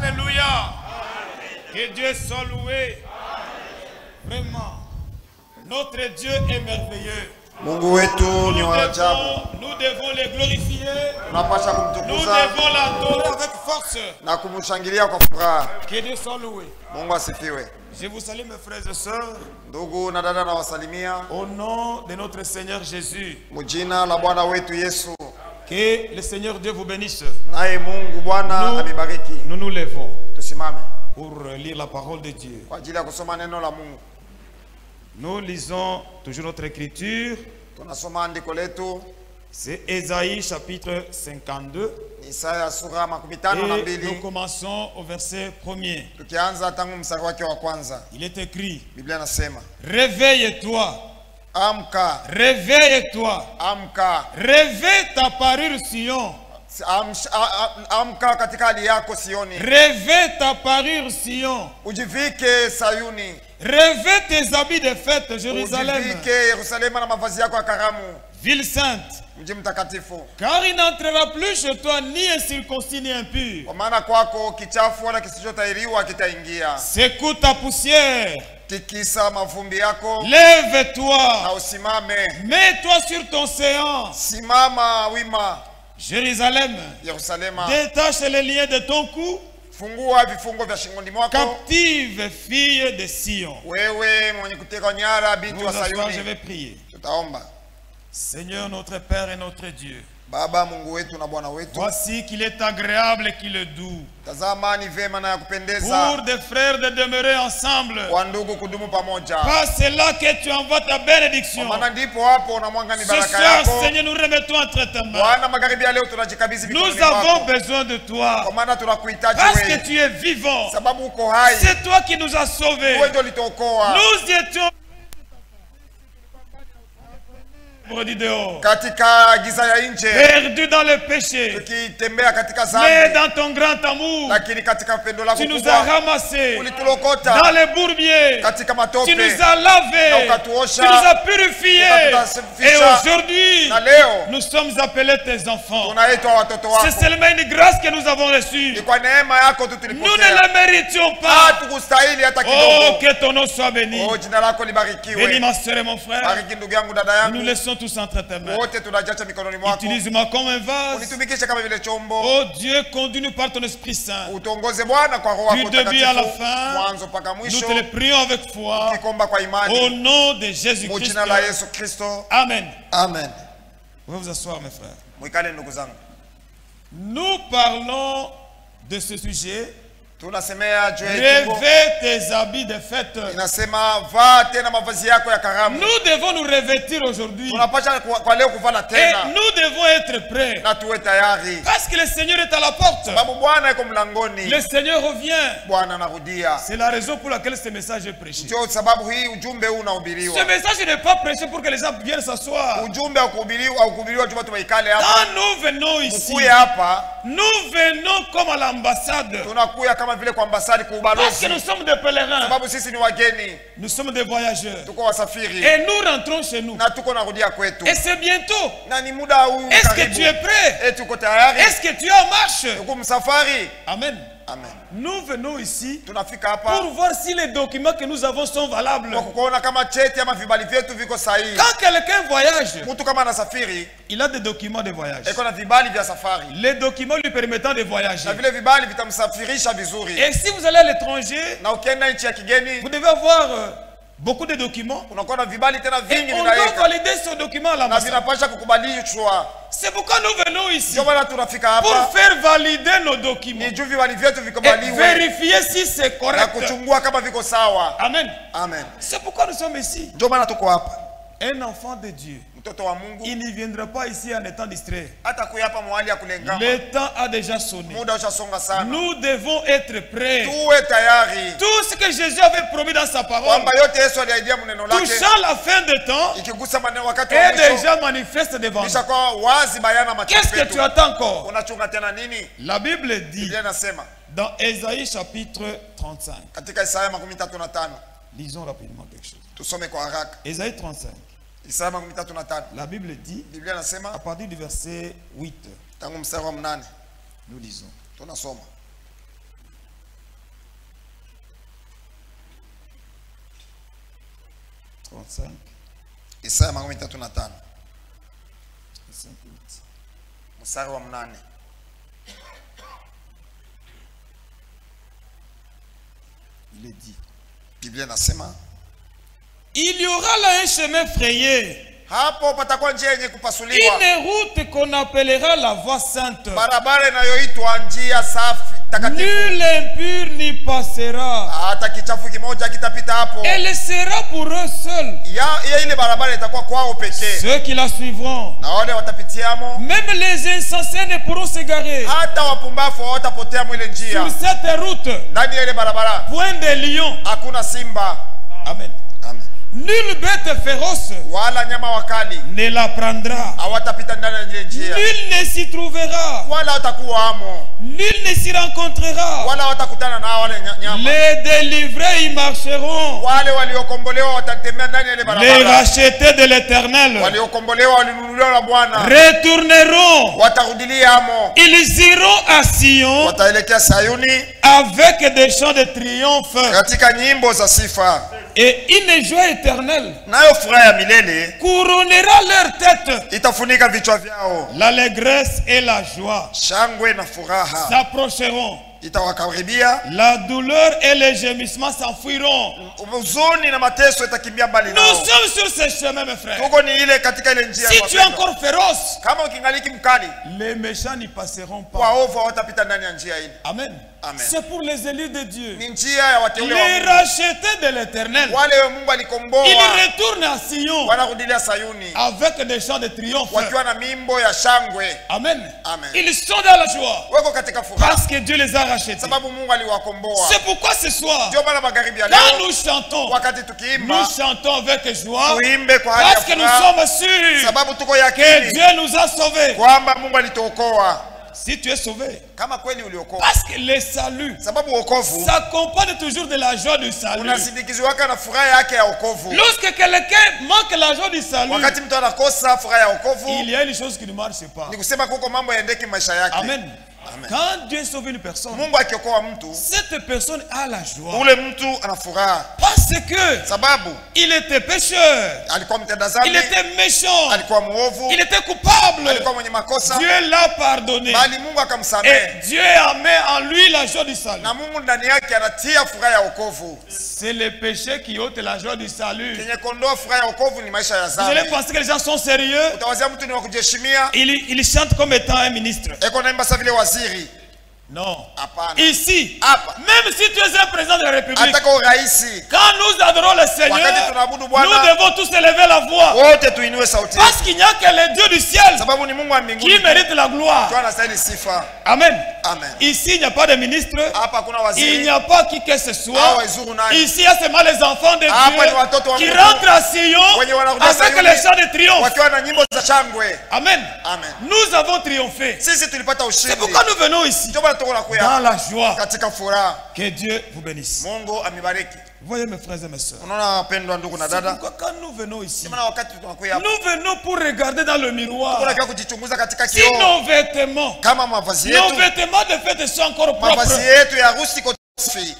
Alléluia. Que Dieu soit loué. Vraiment, notre Dieu est merveilleux. Nous devons les glorifier. Nous devons l'adorer avec force. Que Dieu soit loué. Je vous salue mes frères et sœurs. Au nom de notre Seigneur Jésus. Que le Seigneur Dieu vous bénisse. Nous nous levons pour lire la parole de Dieu. Nous lisons toujours notre écriture. C'est Ésaïe chapitre 52. Et nous commençons au verset 1er. Il est écrit: réveille-toi. Réveille-toi. Réveille ta parure Sion. Réveille ta parure Sion. Réveille tes habits de fête Jérusalem. Ville sainte. Car il n'entrera plus chez toi ni incirconcis ni impur. Secoue ta poussière. Lève-toi. Mets-toi sur ton séant. Jérusalem. Détache les liens de ton cou. Captive fille de Sion. Nous asseoir, je vais prier. Seigneur notre Père et notre Dieu, voici qu'il est agréable et qu'il est doux pour des frères de demeurer ensemble. Pas cela que tu envoies ta bénédiction. Ce soir, Seigneur, nous remettons entre tes mains. Nous avons besoin de toi parce que tu es vivant. C'est toi qui nous as sauvés. Nous étions perdu dans le péché, mais dans ton grand amour tu nous as ramassés dans les bourbiers, tu nous as lavés, tu nous as purifiés, et aujourd'hui nous sommes appelés tes enfants. C'est seulement une grâce que nous avons reçue. Nous ne la méritions pas. Oh, que ton nom soit béni. Bénis ma soeur et mon frère. Nous nous laissons tous entre tes mains. Utilise-moi comme un vase. Oh Dieu, conduis-nous par ton Esprit Saint. Du début à la fin, nous te le prions avec foi. Au nom de Jésus-Christ. Amen. Amen. Vous pouvez vous asseoir, mes frères. Nous parlons de ce sujet. Réveille tes habits de fête. Nous devons nous revêtir aujourd'hui. Et nous devons être prêts. Parce que le Seigneur est à la porte. Le Seigneur revient. C'est la raison pour laquelle ce message est prêché. Ce message n'est pas prêché pour que les gens viennent s'asseoir. Quand nous venons ici, nous venons comme à l'ambassade. Parce que nous sommes des pèlerins. Nous sommes des voyageurs. Et nous rentrons chez nous. Et c'est bientôt. Est-ce que tu es prêt? Est-ce que tu es en marche? Amen. Amen. Nous venons ici pour voir si les documents que nous avons sont valables. Quand quelqu'un voyage, il a des documents de voyage. Les documents lui permettant de voyager. Et si vous allez à l'étranger, vous devez avoir beaucoup de documents. Et on doit valider ce document à l'ambassade. C'est pourquoi nous venons ici pour faire valider nos documents et vérifier si c'est correct. Amen. Amen. C'est pourquoi nous sommes ici. Un enfant de Dieu, il ne viendra pas ici en étant distrait. Le temps a déjà sonné. Nous devons être prêts. Tout ce que Jésus avait promis dans sa parole, touchant la fin des temps, est déjà manifeste devant nous. Qu'est-ce que tu attends encore? La Bible dit dans Ésaïe chapitre 35. Lisons rapidement quelque chose. Ésaïe 35. La Bible dit, à partir du verset 8, nous lisons. 35. Isaya 35. Mstari wa 8. Il est dit. Biblia nasema, il y aura là un chemin frayé. Hapo patakuwa njia yenye kupasuliwa. Une route qu'on appellera la voie sainte. Barabara inayoitwa njia safi takatifu. Nul impur n'y passera. Hata kichafu kimoja kitapita hapo. Elle sera pour eux seuls. Ya ile barabara itakuwa kwao pekee. Ceux qui la suivront. Na wale watapitiamo. Même les insensés ne pourront s'égarer. Hata wapumbavu hawatapotea mwile njia. Sur cette route. Ndani ya ile barabara. Point de lion. Hakuna simba. Amen. Amen. Nulle bête féroce wala nyama wakali ne la prendra. Hawatapita ndani ya njia. Nul ne s'y trouvera. Wala watakuwa amo. Nul ne s'y rencontrera. Wala watakutana na wale nyama. Les délivrés y marcheront. Wale waliokombolewa watatembea ndani ya ile barabara. Les rachetés de l'Éternel waliokombolewa walinunuliwa na Bwana retourneront. Watarudilia amo. Ils iront à Sion. Wataelekea Sayuni avec des chants de triomphe. Katika nyimbo za sifa. Et une joie éternelle nayo furaha ya milele couronnera leur tête. Itafunika vichwa vyao. L'allégresse et la joie shangwe na furaha s'approcheront. Itawakaribia. La douleur et les gémissements s'enfuiront. Huzuni na mateso itakimbia mbali nao. Nous sommes sur ce chemin, mes frères. Tuko ni ile katika ile njia. Si tu es encore féroce, kama ukingaliki mkali, les méchants n'y passeront pas. Waovu hawatapita ndani ya njia ile. Amen. Amen. C'est pour les élus de Dieu. Ni njia ya wateule wa Les Mungu. rachetés de l'Éternel. Wale Mungu alikomboa. Ils retournent à Sion. Wanarudilia Sayuni. Avec des chants de triomphe. Wakiwa na mimbo ya shangwe. Amen. Amen. Ils sont dans la joie. Wako katika furaha. Parce que Dieu les a rachetés. Sababu Mungu aliwakomboa. C'est pourquoi ce soir, ndio maana magharibi ya leo, quand nous chantons, wakati tukiimba, nous chantons avec joie. Tuimbe kwa hali ya Parce que nous furaha. sommes sûrs Sababu tuko que yakini Dieu nous a sauvés. kwamba Mungu alituokoa. Si tu es sauvé, kama kweli uliokoa, parce que le salut sababu wokovu s'accompagne toujours de la joie du salut. unasindikizwa na furaha yake ya wokovu. Lorsque quelqu'un manque la joie du salut, wakati mtu anakosa furaha ya wokovu, il y a une chose qui ne marche pas. ni kusema kuko mambo yaendeki maisha yake. Amen. Amen. Quand Dieu sauve une personne, Mungu akiokoa mtu, cette personne a la joie. ule mtu ana furaha. Parce que sababu il était pécheur, alikuwa mtenda dhambi, il était méchant, alikuwa muovu, il était coupable. alikuwa mwenye makosa. Dieu l'a pardonné. Bali Mungu akamsamehe. Et Dieu a mis en lui la joie du salut. Na Mungu ndani yake anatia furaha ya wokovu. C'est le péché qui ôte la joie du salut. Kenye kondoa furaha ya wokovu ni maisha ya Vous dhambi. allez penser que les gens sont sérieux. Utawazia mtu ni wa kujiheshimia. Il chante comme étant un ministre. Eko naimba sa vile waziri. Non. Hapana. Ici, Hapa. même si tu es un président de la République, Ataka uraisi. quand nous adorons le Seigneur, Wakati tunaabudu Bwana, nous devons tous élever la voix. wote tuinue sauti. Parce qu'il n'y a que le Dieu du ciel Sababu ni Mungu wa mbinguni qui mérite la gloire. tu anastahili sifa. Amen. Amen. Ici, il n'y a pas de ministre. Hapa kuna Il waziri. n'y a pas qui que ce soit. Hawa izuru nani. Ici, il y a seulement les enfants de Hapa ni watoto wa Dieu qui Mungu. rentrent à Sion Wenye wanarudia avec Sayuni, les chants de triomphe. wakiwa na nyimbo za shangwe. Amen. Amen. Nous avons triomphé. Sisi tulipata C'est ushindi. pourquoi nous venons ici. Ndio maana tuko nakuya Dans la joie. katika furaha. Que Dieu vous bénisse. Mungu amibariki. Voyez mes frères et mes sœurs. Unaona wapendwa ndugu na C'est dada? pourquoi quand nous venons ici, Ndio maana wakati tunakuya hapa, nous venons pour regarder dans le miroir. tunakuja kujichunguza katika Si kioo. nos vêtements, Kama mavazi nos yetu, vêtements de fête sont encore mavazi propres. yetu ya harusi iko safi.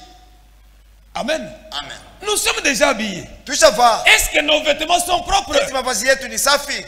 Amen. Amen. Nous sommes déjà habillés. Tushavaa. Est-ce que nos vêtements sont propres? Eti mavazi yetu ni safi.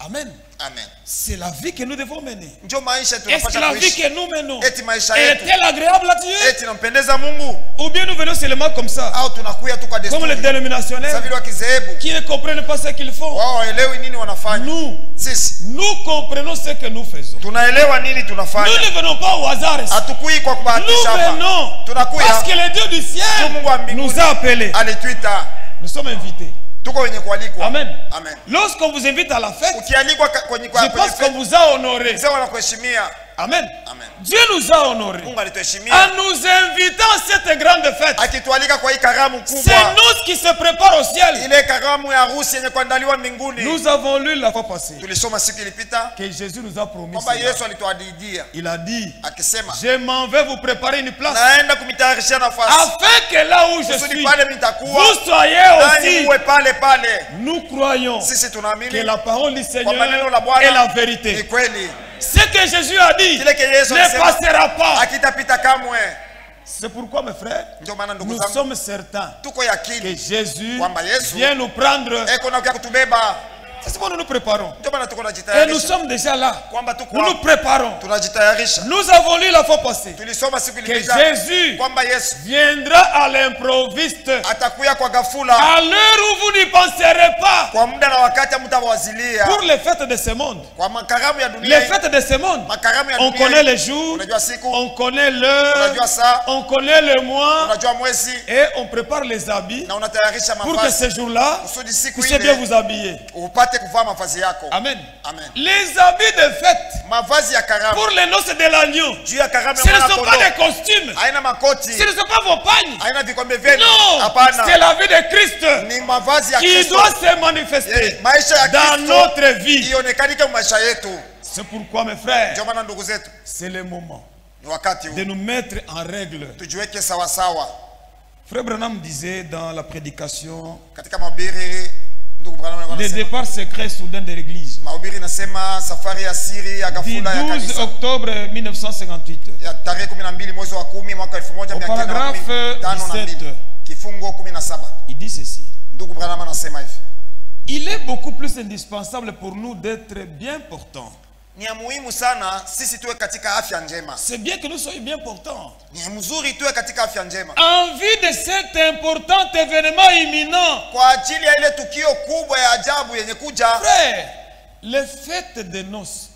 Amen. Amen. C'est la vie que nous devons mener. Ndio maisha Est-ce que tunapaswa la vie kuishi. que nous menons Eti maisha yetu. est-elle agréable à Dieu? Eti nampendeza Mungu. Ou bien nous venons seulement comme ça, Au tunakuya tu kwa comme les desturi. dénominationnaires Sasa vile wa kizehebu. qui ne comprennent pas ce qu'ils font. Wao waelewi nini wanafanya. Sisi Nous comprenons ce que nous faisons. tunaelewa nini Nous tunafanya. ne venons pas au hasard ici. Hatukui kwa Nous kubahatisha hapa. venons Tunakuya parce que le Dieu du ciel Mungu wa mbinguni nous a appelés. alituita. Nous sommes invités. Tuko wenye kualikwa. Amen. Amen. Lorsqu'on vous invite à la fête, Ukialikwa kwenye c'est parce qu'on vous a honoré. mzee wanakuheshimia. Amen. Amen. Dieu nous a honorés Mungu alituheshimia. en nous invitant à cette grande fête. Akitualika kwa hii karamu C'est kubwa. nous qui se préparent au ciel. Ile karamu ya harusi yenye kuandaliwa mbinguni. Nous avons lu la fois passée Tulisoma siku ilipita que Jésus nous a promis kwamba cela. Yesu alituahidia Il a dit, akisema, je m'en vais vous préparer une place naenda kumitayarishia nafasi afin que là où je kusudi suis, pale mitakuwa vous soyez nanyi aussi. muwe pale pale. Nous croyons Sisi que tunaamini la parole du Seigneur kwa maneno la Bwana est la ni vérité. kweli. Ce que Jésus a dit Kile que Yesu ne alisema passera pas. akitapita kamwe. C'est pourquoi, mes frères, nous sommes certains que Jésus vient nous prendre. C'est ce que nous nous préparons. Et nous sommes déjà là. Nous nous préparons. Nous avons lu la fois passée que Jésus viendra à l'improviste à l'heure où vous n'y penserez pas. Pour les fêtes de ce monde. Les fêtes de ce monde. On connaît les jours, on connaît l'heure, on connaît le mois et on prépare les habits pour que ce jour-là, vous puissiez bien vous habiller. Amen. Amen. Les habits de fête pour les noces de l'agneau, ce ne sont pas des costumes, ce ne sont pas vos pagnes. Non, c'est la vie de Christ qui doit se manifester dans notre vie. C'est pourquoi, mes frères, c'est le moment de nous mettre en règle. Frère Branham disait dans la prédication le départ secret soudain de l'église du 12 octobre 1958 au paragraphe 17 il dit ceci: il est beaucoup plus indispensable pour nous d'être bien portants. C'est bien que nous soyons bien portants en vue de cet important événement imminent. Frère, les fêtes de noces,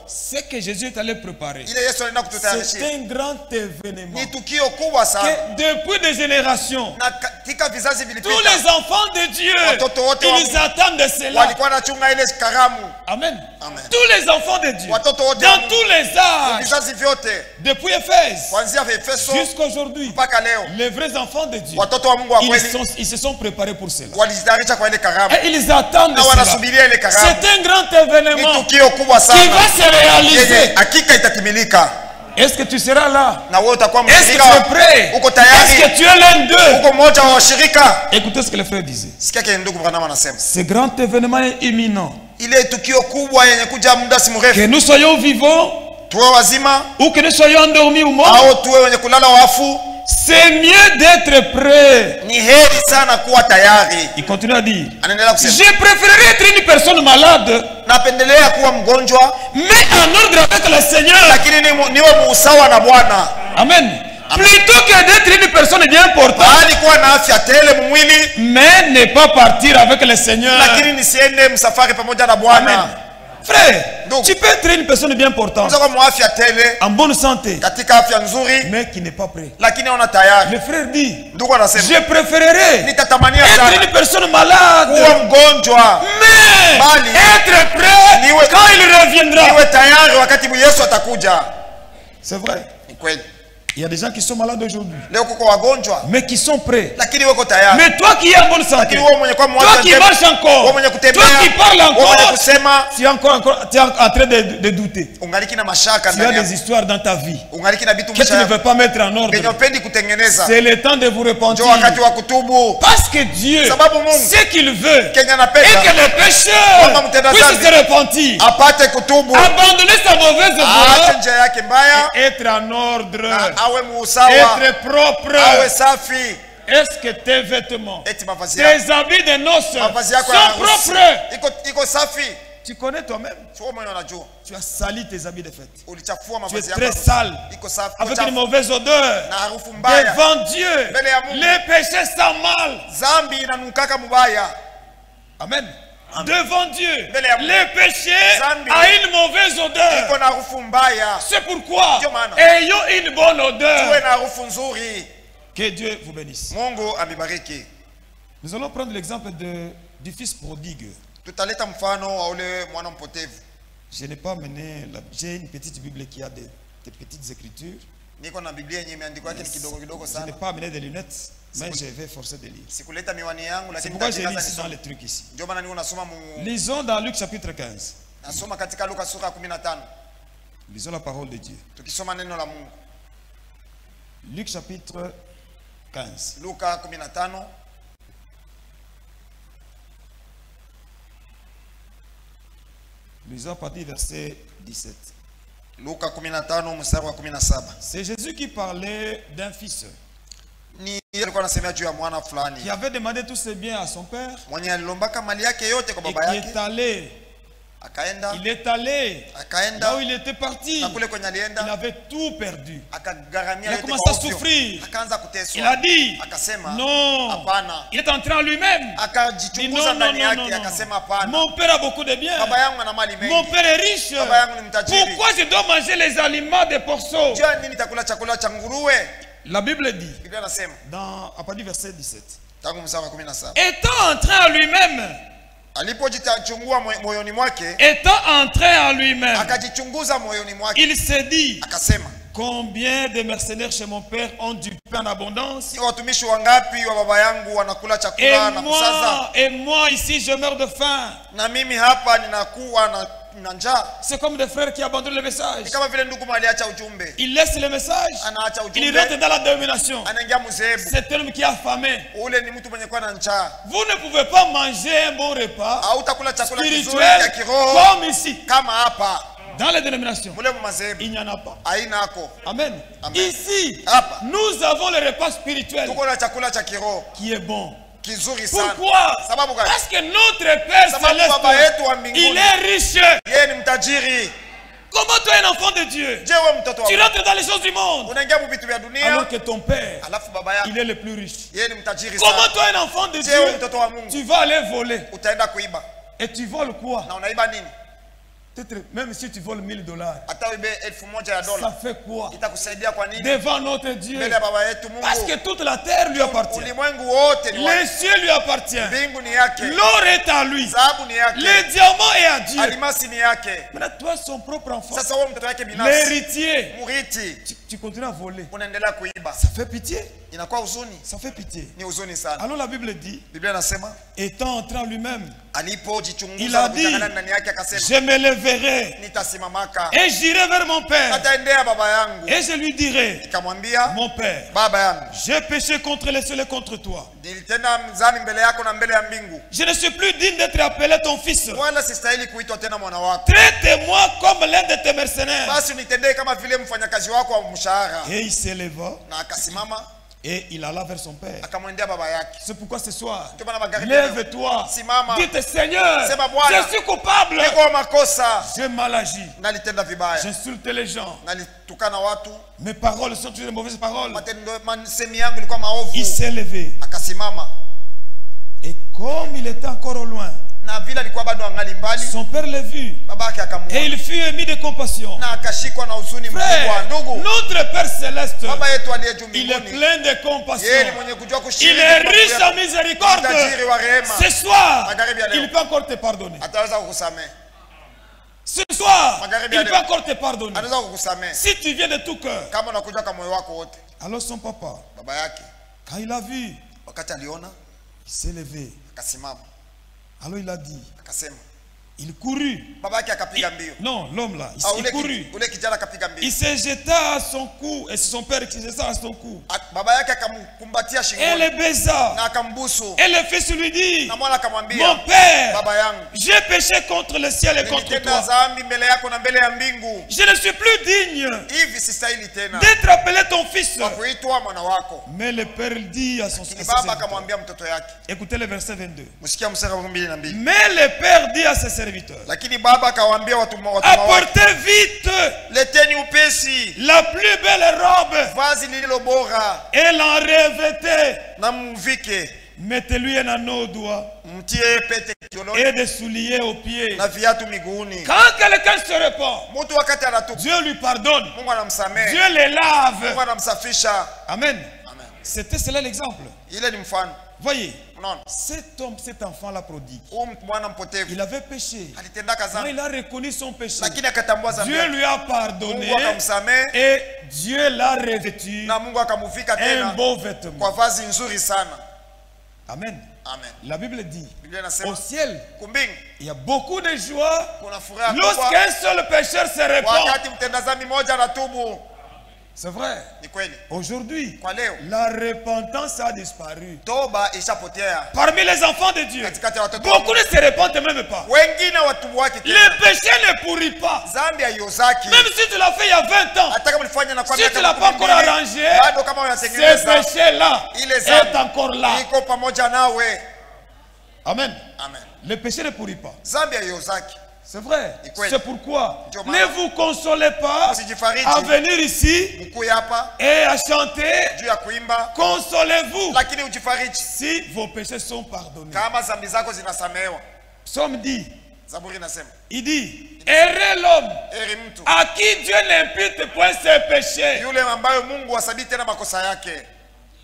ce que Jésus est allé préparer, c'est un grand événement que depuis des générations, tous les enfants de Dieu, ils attendent de cela. Amen. Amen. Tous les enfants de Dieu, dans tous les âges, depuis Éphèse jusqu'à aujourd'hui, les vrais enfants de Dieu, ils se sont préparés pour cela. Et ils attendent cela. C'est un grand événement qui va se réaliser. Est-ce que tu seras là? Est-ce que tu es prêt? Est-ce que tu es l'un d'eux? Écoutez ce que le frère disait. Ce grand événement est imminent. Que nous soyons vivants ou que nous soyons endormis ou morts, c'est mieux d'être prêt. Il continue à dire: je préférerais être une personne malade, mais en ordre avec le Seigneur. Amen. Plutôt que d'être une personne bien portante, mais ne pas partir avec le Seigneur. Amen. Frère, tu peux être une personne bien portante, en bonne santé, mais qui n'est pas prêt. Le frère dit: je préférerais être une personne malade, mais être prêt quand il reviendra. C'est vrai. Il y a des gens qui sont malades aujourd'hui, mais qui sont prêts. Mais toi qui es en bonne santé, toi qui marches encore, toi qui parles encore, tu es en train de douter. Tu as des histoires dans ta vie que tu ne veux pas mettre en ordre. C'est le temps de vous repentir. Parce que Dieu, ce qu'il veut, et que les pécheurs puissent se repentir, abandonner sa mauvaise voie et être en ordre. Être propre. Est-ce que tes vêtements, tes habits de noces sont propres? Tu connais toi-même. Tu as sali tes habits de fête. Tu es très sale, avec une mauvaise odeur devant Dieu. Les péchés sentent mal. Amen. Devant Dieu, les péchés a une mauvaise odeur. C'est pourquoi, ayons une bonne odeur. Que Dieu vous bénisse. Nous allons prendre l'exemple du fils prodigue. Je n'ai pas mené, j'ai une petite Bible qui a des petites écritures. Je n'ai pas amené des lunettes, mais je vais forcer de lire. C'est pourquoi j'ai lu ici dans les trucs ici. Lisons dans Luc chapitre 15. Lisons la parole de Dieu. Luc chapitre 15. Lisons à partir du verset 17. Luka 15 mstari wa 17. C'est Jésus qui parlait d'un fils Ni alikuwa anasemea juu ya mwana fulani. Qui avait demandé tous ses biens à son père. Mwenye alilombaka mali yake yote kwa baba yake. Il est allé là où il était parti. Il avait tout perdu. Il a commencé à souffrir. Il a dit non. Il est entré en lui-même. Il dit non. Mon père a beaucoup de biens. Mon père est riche. Pourquoi je dois manger les aliments des porceaux? La Bible dit dans, à partir du verset 17. Étant entré en lui-même. Étant entré en lui-même, il s'est dit, combien de mercenaires chez mon père ont du pain en abondance, et moi ici je meurs de faim. C'est comme des frères qui abandonnent le message. Il laisse le message. Il rentre dans la domination. C'est un homme qui a affamé. Vous ne pouvez pas manger un bon repas spirituel comme ici. Dans les dénominations, il n'y en a pas. Amen. Ici, nous avons le repas spirituel qui est bon. Pourquoi? Parce que notre Père Céleste, il est riche. Comment toi, un enfant de Dieu, tu rentres dans les choses du monde alors que ton Père, il est le plus riche? Comment toi, un enfant de Dieu, tu vas aller voler? Et tu voles quoi? Même si tu voles $1000, ça fait quoi devant notre Dieu? Parce que toute la terre lui appartient. Les cieux lui appartiennent. L'or est à lui. Le diamant est à Dieu. Maintenant, toi, son propre enfant, l'héritier, tu continues à voler. Ça fait pitié. Ça fait pitié. Alors la Bible dit, étant entré en lui-même, il a dit, je me leverai et j'irai vers mon père et je lui dirai, mon père, j'ai péché contre les cieux et contre toi. Je ne suis plus digne d'être appelé ton fils. Traite-moi comme l'un de tes mercenaires. Et il s'éleva et il alla vers son père. C'est pourquoi ce soir, lève-toi, dites Seigneur, je suis coupable, j'ai mal agi, j'insulte les gens, mes paroles sont toutes de mauvaises paroles. Il s'est levé et comme il était encore au loin, son père l'a vu et il fut ému de compassion. Frère, notre Père Céleste, il est plein de compassion. Il est riche en miséricorde. Ce soir, il peut encore te pardonner. Ce soir, il peut encore te pardonner. Si tu viens de tout cœur. Alors son papa, quand il a vu, il s'est levé. Alors il a dit, il courut. Non, l'homme là, il courut. Il s'est jeté à son cou et c'est son père qui s'est jeté à son cou. Et le baisa. Et le fils lui dit, mon père, j'ai péché contre le ciel et contre toi. Je ne suis plus digne d'être appelé ton fils. Mais le père dit à son fils, écoutez le verset 22. Mais le père dit à ses serviteurs, apportez vite la plus belle robe et l'en revêtez. Mettez-lui un anneau au doigt et des souliers aux pieds. Quand quelqu'un se répand, Dieu lui pardonne. Dieu les lave. Amen. C'était cela l'exemple. Voyez, cet homme, cet enfant-là prodigue, il avait péché. Quand il a reconnu son péché, Dieu lui a pardonné et Dieu l'a revêtu un beau vêtement. Amen. La Bible dit, au ciel, il y a beaucoup de joie lorsqu'un seul pécheur se répand. C'est vrai. Ni kweli. Aujourd'hui, Kwa leo, la repentance a disparu. toba ishapotea. Parmi les enfants de Dieu, Katikati ya watoto wa beaucoup ne se repentent même pas. wengine watubuaki tena. Le péché ne pourrit pas. Zambi haiyozaki. Même si tu l'as fait il y a 20 ans, Hata kama ulifanya na kwa si miaka tu l'as pas encore 12, arrangé, bado kama ce unatengeneza, péché-là ile est zambi encore là. iko pamoja nawe. Amen. Amen. Le péché ne pourrit pas. Zambi haiyozaki. C'est vrai. Ikweli. C'est pourquoi Ndio ne maana vous consolez pas usijifariji à venir ici mkuye hapa et à chanter. juu ya kuimba, Consolez-vous lakini ujifariji si vos péchés sont pardonnés. kama zambi zako zinasamehewa. Psaume dit, Zaburi inasema, il dit, heureux l'homme heri mtu à qui Dieu n'impute point ses péchés. yule ambayo Mungu hasabii tena makosa yake.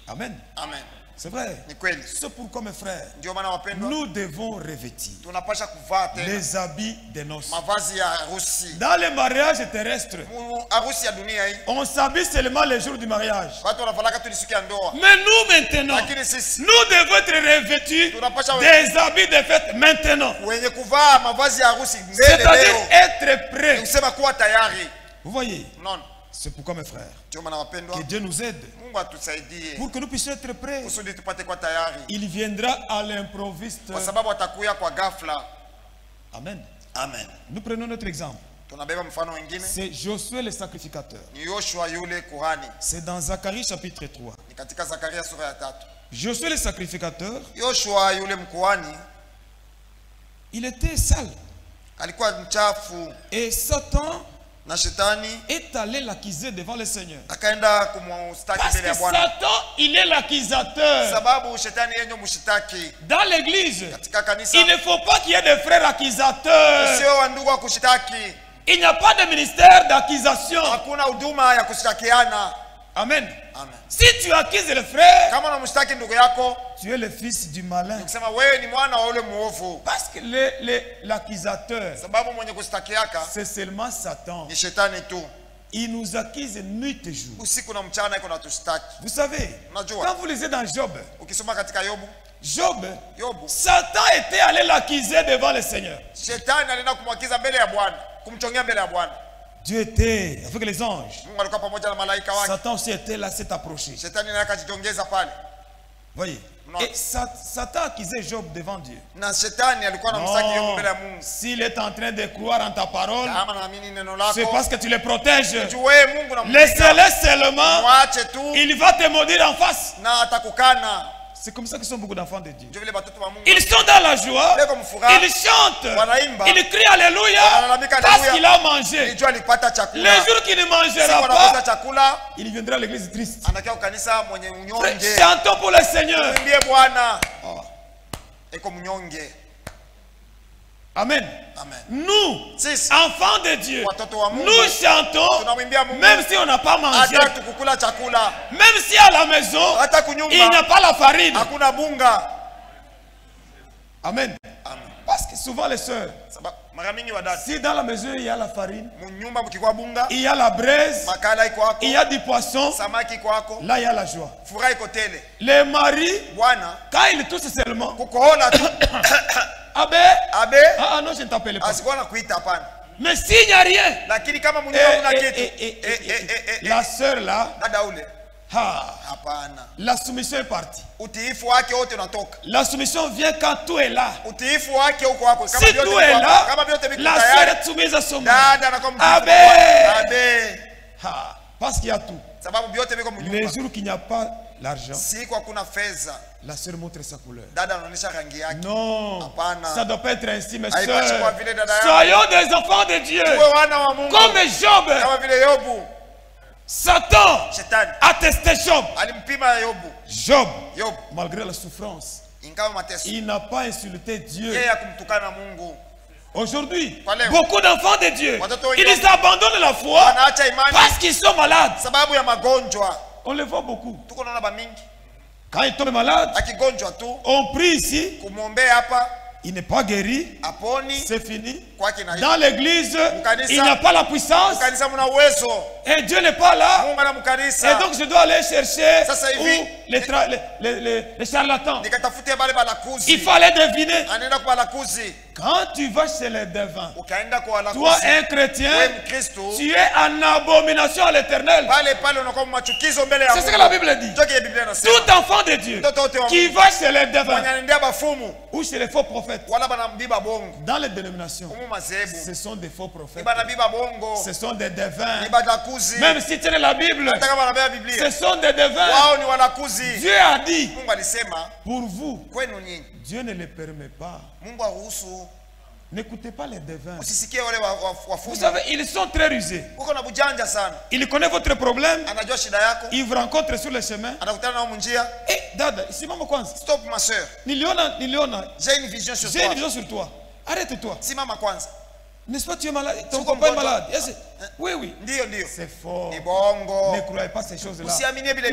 Amen. Amen. C'est vrai. Ni kweli. C'est pourquoi mes frères, Ndio maana wapendwa, nous devons revêtir tunapasha kuvaa tena les habits de noces. mavazi ya harusi. Dans les mariages terrestres, Harusi ya dunia hii on s'habille seulement les jours du mariage. watu wanavalaka tu ni siku ya ndoa, Mais nous maintenant, lakini sisi nous devons être revêtus tunapasha des habits de fête maintenant. wenye kuvaa mavazi ya harusi mbele C'est-à-dire leo, être ni prêt. kusema kuwa tayari. Vous voyez, Non, c'est pourquoi mes frères, ndio maana wapendwa, que Dieu nous aide Mungu atusaidie pour que nous puissions être prêts. kusudi tupate kwa tayari, Il viendra à l'improviste. kwa sababu atakuya kwa ghafla. Amen. Amen. Nous prenons notre exemple. Tunabeba mfano wengine, C'est Josué le sacrificateur. ni Yoshua yule kuhani, C'est dans Zacharie chapitre 3. ni katika Zakaria sura ya 3. Josué le sacrificateur, Yoshua yule mkuhani il était sale. alikuwa mchafu Et Satan na shetani est allé l'accuser devant le Seigneur. akaenda kumstaki Parce mbele que ya Bwana, Satan, il est l'accusateur. sababu shetani yenye mshitaki Dans l'église, katika kanisa. il ne faut pas qu'il y ait des frères accusateurs. Sio wa ndugu wa kushitaki, Il n'y a pas de ministère d'accusation. hakuna huduma ya kushtakiana. Amen. Amen. Si tu accuses le frère, Kama unamshtaki ndugu yako, tu es le fils du malin. ukisema wewe ni mwana wa ule muovu, Parce que l'accusateur, sababu mwenye kushtakiaka c'est seulement Satan. ni shetani tu. Il nous accuse nuit et jour. Usiku na mchana iko natushtaki. Vous savez, Unajua, quand vous lisez dans Job, ukisoma katika Yobu, Job, Satan était allé l'accuser devant le Seigneur. shetani alienda kumwakiza mbele ya Bwana, kumchongea mbele ya Bwana. Dieu était avec les anges. Mungu alikuwa pamoja na malaika wake. Satan aussi était là, s'est approché. Shetani naye akajitongeza pale. Voyez. Non. Et Satan accusait Job devant Dieu. Na shetani alikuwa anamshtaki Yobu mbele ya Mungu. S'il est en train de croire en ta parole, Kama naamini neno c'est lako, parce que tu le protèges. jue Mungu na Laissez-le seulement, mwache tu il va te maudire en face. na atakukana. C'est comme ça que sont beaucoup d'enfants de Dieu. Ndio vile watoto wa Mungu Ils sont dans la joie, Leko mfuraha, ils chantent, wanaimba, ils crient Alléluia wanalalamika parce Alléluia. qu'il a mangé. Ilijua alipata Les chakula. jours qu'il ne mangera Siku anakosa pas, chakula, il viendra à l'église triste. anakia kanisa mwenye unyonge. Chantons pour le Seigneur. Mwimbie Bwana. Oh. Eko mnyonge. Amen. Amen. Nous, Sisi enfants de Dieu, watoto wa Mungu, nous chantons tunamwimbia Mungu même si on n'a pas mangé, hata tukukula chakula, même si à la maison, hata il n'y kunyumba a pas la farine. hakuna bunga. Amen. Amen. Parce que souvent les sœurs, Sababu mara mingi wadada, si dans la maison il y a la farine, mnyumba mkikuwa bunga, il y a la braise, makala iko hapo, il y a du poisson, samaki iko hapo, là il y a la joie. furaha iko tele. Les maris, Bwana quand ils touchent seulement, kukohola tu abe, abe ah non, je ne t'appelle pas. asikuwa na kuita hapana. Mais s'il n'y a rien, Lakini kama mnyumba una kitu, la sœur là, dada ule hapana. La soumission est partie. utiifu wake wote unatoka. La soumission vient quand tout est là. Utiifu wake uko hapo. Kama Si tout est là, kama vyote viko la sœur tayari, est soumise à son mari. dada anakuwa mtiifu. Abe. Abe. Parce qu'il y a tout. Sababu vyote viko mnyumba. Les jours qu'il n'y a pas l'argent, Siku hakuna fedha, la sœur montre sa couleur. dada anaonyesha rangi yake. Non, Hapana. ça ne doit pas être ainsi, mes Haipashi sœurs. kwa vile dada yangu. Soyons des enfants de Dieu. Tuwe wana wa Mungu. Comme Job. Kama vile Yobu. Satan Shetani a testé Job. alimpima Yobu. Job, malgré la souffrance, Ingawa mateso, il n'a pas insulté Dieu. yeye hakumtukana Mungu. Aujourd'hui, Kwa leo, beaucoup d'enfants de Dieu, watoto wengi ils abandonnent la foi wanaacha imani parce qu'ils sont malades. sababu ya magonjwa. On le voit beaucoup. Tuko naona bamingi Quand il tombe malade, akigonjwa tu, on prie ici, kumwombea hapa, il n'est pas guéri, aponi, c'est fini. Dans l'église, il n'y a pas la puissance. Et Dieu n'est pas là. Et donc je dois aller chercher les charlatans. Il faut aller deviner. Quand tu vas chez les devins, toi un chrétien, tu es en abomination à l'Éternel. C'est ce que la Bible dit. Tout enfant de Dieu qui va chez les devins ou chez les faux prophètes, dans les dénominations, ce sont des faux prophètes, ce sont des devins. Même si tu es la Bible, ce sont des devins. Dieu a dit, pour vous, Dieu ne le permet pas. N'écoutez pas les devins. Vous savez, ils sont très rusés. Ils connaissent votre problème. Ils vous rencontrent sur le chemin. Et dada, simama kwanza. Stop ma soeur. Niliona. J'ai une vision sur toi. J'ai une vision sur toi. Arrête-toi. Simama kwanza. N'est-ce pas, tu es malade? Ton copain est malade. Oui. C'est faux. Ne croyez pas ces choses-là.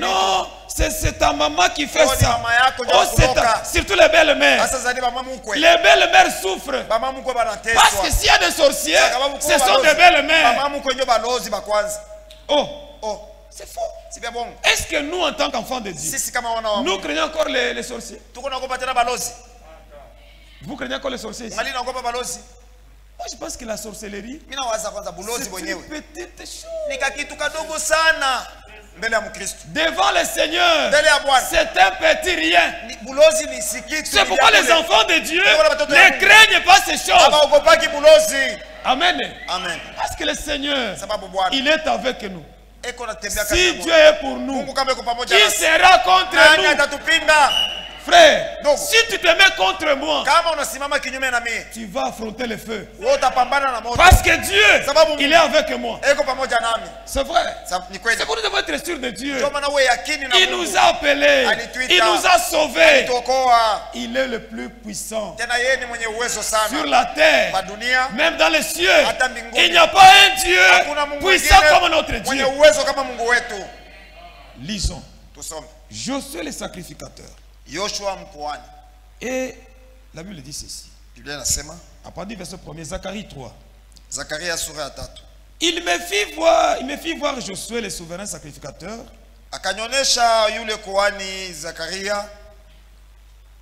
Non, c'est ta maman qui fait ça. Surtout les belles-mères. Les belles-mères souffrent. Parce que s'il y a des sorciers, ce sont des belles-mères. Oh, c'est faux. Est-ce que nous, en tant qu'enfants de Dieu, nous craignons encore les sorciers? Vous craignez encore les sorciers? Moi, je pense que la sorcellerie, c'est une petite chose. Devant le Seigneur, c'est un petit rien. C'est pourquoi les enfants de Dieu ne craignent pas ces choses. Amen. Parce que le Seigneur, il est avec nous. Si Dieu est pour nous, qui sera contre nous? Frère, si tu te mets contre moi, tu vas affronter le feu. Parce que Dieu, il est avec moi. C'est vrai. C'est pour nous devons être sûrs de Dieu. Il nous a appelés. Il nous a sauvés. Il est le plus puissant sur la terre, même dans les cieux. Il n'y a pas un Dieu puissant comme notre Dieu. Lisons. Josué le sacrificateur. Et la Bible dit ceci. À partir du verset 1er, Zacharie 3. Il me fit voir Josué le souverain sacrificateur.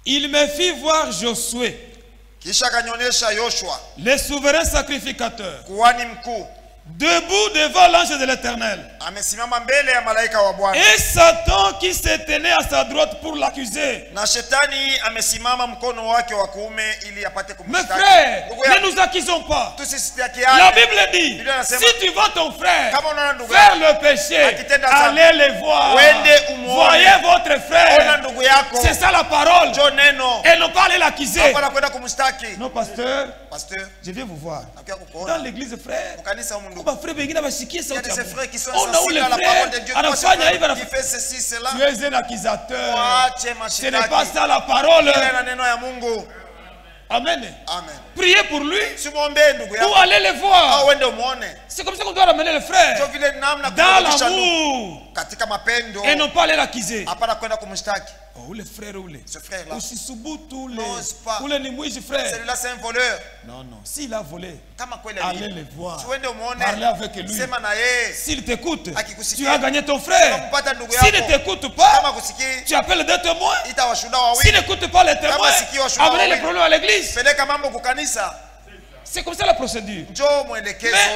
Il me fit voir Josué le souverain sacrificateur debout devant l'ange de l'Éternel. Et Satan qui se tenait à sa droite pour l'accuser. Mes frères, ne nous accusons pas. La Bible dit, si tu vois ton frère faire le péché, allez les voir. Voyez votre frère. C'est ça la parole. Et non pas aller l'accuser. Non, pasteur, je viens vous voir. Dans l'église, frère, il y a des frères qui sont sensibles à la parole de Dieu. Qui fait ceci, cela. Tu es un accusateur. Ce n'est pas ça la parole. Amen. Priez pour lui. Ou allez le voir. C'est comme ça qu'on doit ramener le frère. Dans l'amour. Et non pas aller l'accuser. Oh, le frère ou les. Ce frère-là. Ou si Subutu ou les Nimouiji frère. Celui-là, c'est un voleur. Non. S'il a volé, allez le voir. Parlez avec lui. S'il t'écoute, tu as gagné ton frère. S'il ne t'écoute pas, tu appelles des témoins. S'il n'écoute pas les témoins, amenez les problèmes à l'église. C'est comme ça la procédure. Mais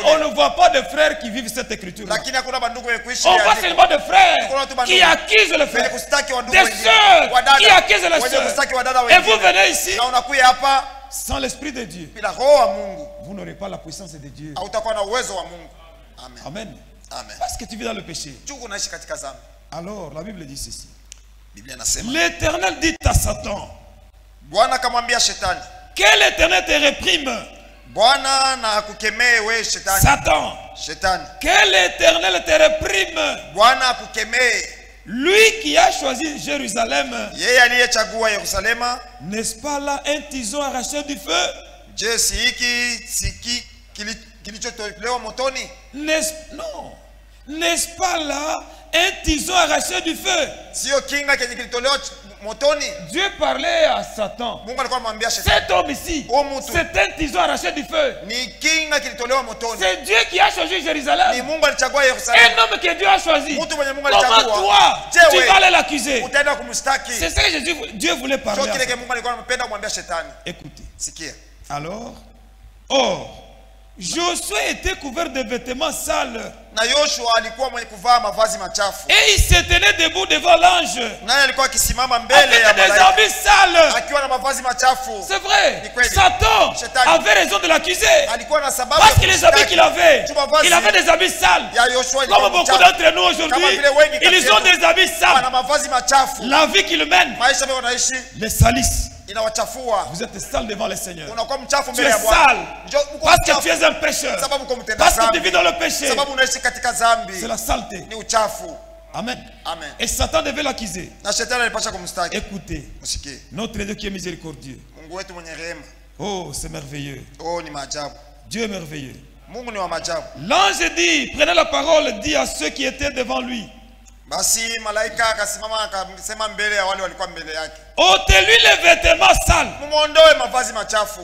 on ne voit pas de frères qui vivent cette écriture. On voit seulement de frères qui accusent le frère. Des sœurs qui accusent les sœurs. Et vous venez ici sans l'esprit de Dieu. Vous n'aurez pas la puissance de Dieu. Amen. Parce que tu vis dans le péché. Alors la Bible dit ceci. L'Éternel dit à Satan, que l'Éternel te réprime. Satan, que l'Éternel te réprime. Lui qui a choisi Jérusalem, n'est-ce pas là un tison arraché du feu? N'est-ce pas là un tison arraché du feu. Dieu parlait à Satan. Cet homme ici, c'est un tison arraché du feu. C'est Dieu qui a choisi Jérusalem. Un homme que Dieu a choisi. Comment toi, tu vas aller l'accuser? C'est ça que Dieu voulait parler à Satan. Écoutez. Alors, or, Josué était couvert de vêtements sales. Et il se tenait debout devant l'ange avec des habits sales. C'est vrai. Satan avait raison de l'accuser. Parce que les habits qu'il avait, il avait des habits sales. Comme beaucoup d'entre nous aujourd'hui, ils ont des habits sales. La vie qu'ils mènent les salissent. Vous êtes sale devant le Seigneur. Tu es sale parce que tu es un pécheur. Parce que tu vis dans le péché. C'est la saleté. Amen. Et Satan devait l'accuser. Écoutez, notre Dieu qui est miséricordieux. Oh, c'est merveilleux. Dieu est merveilleux. L'ange dit, prenez la parole, dit à ceux qui étaient devant lui. Ôtez-lui les vêtements sales.